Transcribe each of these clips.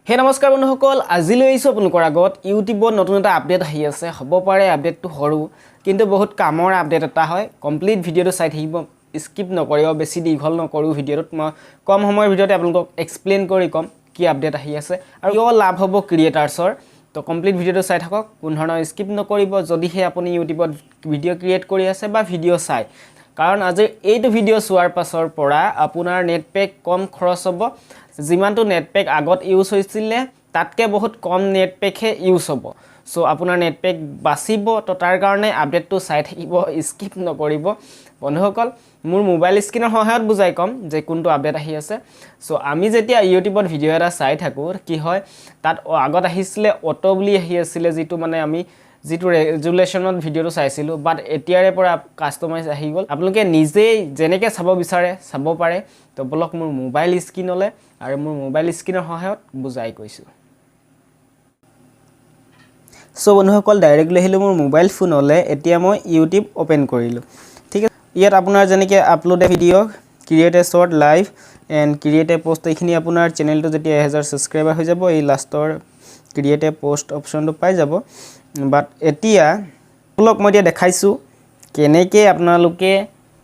হে নমস্কাৰ বন্ধুসকল আজিলৈ আইছো আপোনালোকৰ আগত ইউটিউবত নতুন এটা আপডেট আহি আছে হ'ব পাৰে আপডেটটো সৰু কিন্তু বহুত কামৰ আপডেট এটা হয় কমপ্লিট ভিডিওটো চাই থাকিব স্কিপ নকৰিব বেছি দীঘল নকৰো ভিডিওটো মই কম সময়ৰ ভিডিওতে আপোনালোকক এক্সপ্লেইন কৰি কম কি আপডেট আহি আছে আৰু ইও লাভ হ'ব ক্ৰিয়েটাৰ্ছৰ তো কমপ্লিট ভিডিওটো চাই থাকক কোন ধৰণৰ স্কিপ নকৰিব যদি হে আপুনি ইউটিউবত ভিডিও ক্ৰিয়েট কৰি আছে বা ভিডিও চাই কাৰণ আজি এইটো ভিডিও চোৱাৰ পাছৰ পৰা আপোনাৰ নেট পেক কম খৰচ হ'ব যিমানটো নেট পেক আগত ইউজ হৈছিল তাতকে বহুত কম নেট পেকহে ইউজ হ'ব সো আপোনাৰ নেট পেক বাচিব তো তাৰ কাৰণে আপডেটটো চাই থাকিব স্কিপ নকৰিব বন্ধুসকল মোৰ মোবাইল স্ক্ৰিনৰ সহায়ত বুজাই কম যে কোনটো আপডেট আহি আছে সো আমি যেতিয়া ইউটিউবত ভিডিও এটা চাই থাকো কি হয় তাত আগত আহিছিল অটো বুলি আহি আছিল যেটো মানে আমি যেটো ৰেজুলেশনত ভিডিওটো চাইছিলো বাট এতিয়াৰে পৰা কাস্টমাইজ আহি গল আপোনালোকে নিজে জেনেকে চাব বিচাৰে চাব পাৰে তো ব্লক মোৰ মোবাইল স্ক্ৰিনলে আৰু মোৰ মোবাইল স্ক্ৰিনৰ সহায়ত বুজাই কৈছো সো বন্ধুসকল ডাইৰেক্টলি আহিলো মোৰ মোবাইল ফোনলে এতিয়া মই ইউটিউব ওপেন কৰিলো ঠিক আছে ইয়াত আপোনাৰ জেনেকে upload a video create a short live and create a post এইখিনি আপোনাৰ চেনেলটো যেতিয়া 1000 সাবস্ক্ৰাইবাৰ হৈ যাব এই লাষ্টৰ ক্ৰিয়েট এ পোষ্ট অপচনটো পাই যাব বাট এতিয়া ব্লক মই এতিয়া দেখাইছো কেনেকে আপোনালোকে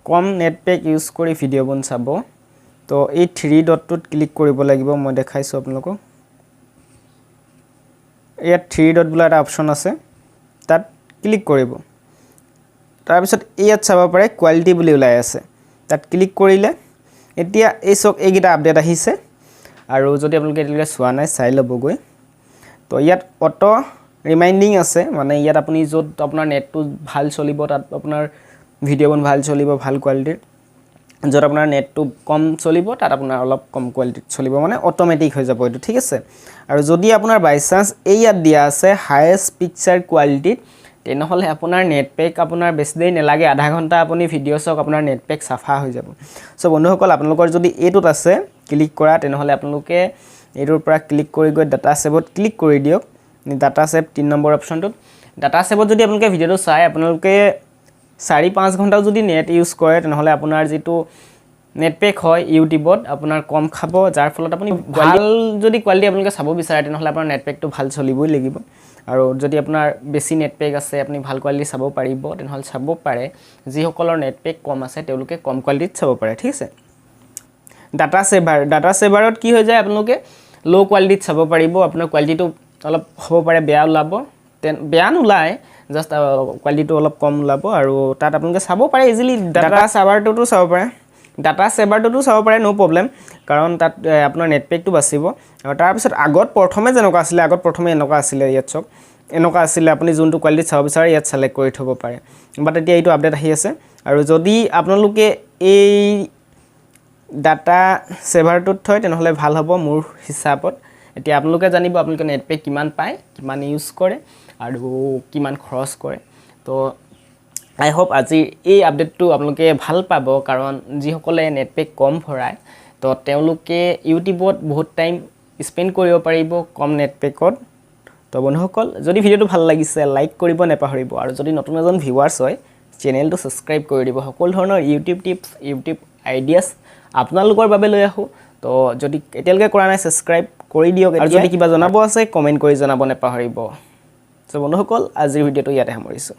কম নেট পেক ইউজ কৰি ভিডিও বন চাব তো এই 3 ডটটোত ক্লিক কৰিব লাগিব মই দেখাইছো আপোনালোকক ইয়াত 3 ডট বুলা এটা অপচন আছে তাত ক্লিক কৰিব তাৰ পিছত ইয়াত চাব পাৰে কোৱালিটি বুলি ওলাই আছে তাত ক্লিক কৰিলে এতিয়া এই সক এইগিটা আপডেট আহিছে আৰু যদি আপোনালোকে এতিয়ালৈকে চোৱা নাই চাই লবগৈ তো ইয়াত অটো ৰিমাইন্ডিং আছে মানে ইয়াত আপুনি যত আপোনাৰ নেটটো ভাল চলিব তাত আপোনাৰ ভিডিও বন ভাল চলিব ভাল কোৱালিটিৰ যত আপোনাৰ নেটটো কম চলিব তাত আপোনাৰ অলপ কম কোৱালিটিত চলিব মানে অটোমেটিক হৈ যাব এটো ঠিক আছে আৰু যদি আপোনাৰ বাই চান্স এই ইয়াত দিয়া আছে হাইয়েষ্ট পিকচাৰ কোৱালিটিত তেনেহলে আপোনাৰ নেট পেক আপোনাৰ বেছি দেৰি নেলাগে আধা ঘন্টা আপুনি ভিডিও চাওক আপোনাৰ নেট পেক সাফা হৈ যাব সো বন্ধুসকল আপোনালোকৰ যদি এটোত আছে ক্লিক কৰা তেনেহলে আপোনালোকে এটোৰ পৰা ক্লিক কৰি গৈ ডাটা সেভত ক্লিক কৰি দিয়ক ডাটা সেভ 3 নম্বৰ অপচনটোত ডাটা সেভত যদি আপোনালোকে ভিডিওটো চাই আপোনালোকে 4-5 ঘন্টা যদি নেট ইউজ কৰে তেনেহলে আপোনাৰ যেটো নেট পেক হয় ইউটিউবত আপোনাৰ কম খাব যাৰ ফলত আপুনি ভাল যদি কোৱালিটি আপোনালোকে চাব বিচাৰে তেনেহলে আপোনাৰ নেট পেকটো ভাল চলিবই লাগিব আৰু যদি আপোনাৰ বেছি নেট পেক আছে আপুনি ভাল কোৱালিটি চাব পাৰিব তেনেহলে চাব পাৰে যি সকলৰ নেট পেক কম আছে তেওঁলোকে কম কোৱালিটিত চাব পাৰে ঠিক আছে ডাটা সেভাৰত কি হৈ যায় আপোনালোকে লো কোৱালিটিত চাব পাৰিব আপোনাৰ কোৱালিটিটো অলপ হ'ব পাৰে বেয়া ওলাব বেয়া নোলায় জাস্ট কোৱালিটিটো অলপ কম ওলাব আৰু তাত আপোনালোকে চাব পাৰে ইজিলি ডাটা সাৰ্ভাৰটো চাব পাৰে ডাটা সেভাৰটো চাব পাৰে নো প্ৰবলেম কাৰণ তাত আপোনাৰ নেট পেকটো বাচিব আৰু তাৰ পিছত আগত প্ৰথমে যেনকা আছিল আগত প্ৰথমে এনেকা আছিল ইয়াত চক এনেকা আছিল আপুনি যোনটো কোৱালিটি চাব বিচাৰে ইয়াত সিলেক্ট কৰি থব পাৰে বাট এতিয়া এইটো আপডেট আহি আছে আৰু যদি আপোনালোকে এই ডাটা সেভাৰটোত থয় তেনেহলে ভাল হ'ব মোৰ হিচাপত এতিয়া আপোনালোকে জানিব আপোনালোকে নেট পেক কিমান পায় কিমান ইউজ কৰে আৰু কিমান খৰচ কৰে তো আই হোপ আজি এই আপডেটটো আপোনালোকে ভাল পাব কাৰণ যি সকলে নেট পেক কম ভৰাই তো তেওঁলোকে ইউটিউবত বহুত টাইম স্পেন্ড কৰিব পাৰিব কম নেট পেকত তো বন্ধুসকল যদি ভিডিওটো ভাল লাগিছে লাইক কৰিব নেপাহৰিব আৰু যদি নতুন এজন ভিউৱাৰ্ছ হয় চেনেলটো সাবস্ক্ৰাইব কৰি দিব সকলো ধৰণৰ ইউটিউব টিপছ ইউটিউব আইডিয়াছ আপোনালোকৰ বাবে লৈ আহো তো যদি এতিয়ালৈকে কৰা নাই সাবস্ক্ৰাইব কৰি দিয়ক আৰু যদি কিবা জনাব আছে কমেন্ট কৰি জনাব নেপাহৰিব সো বন্ধুসকল আজিৰ ভিডিওটো ইয়াতে সামৰিছো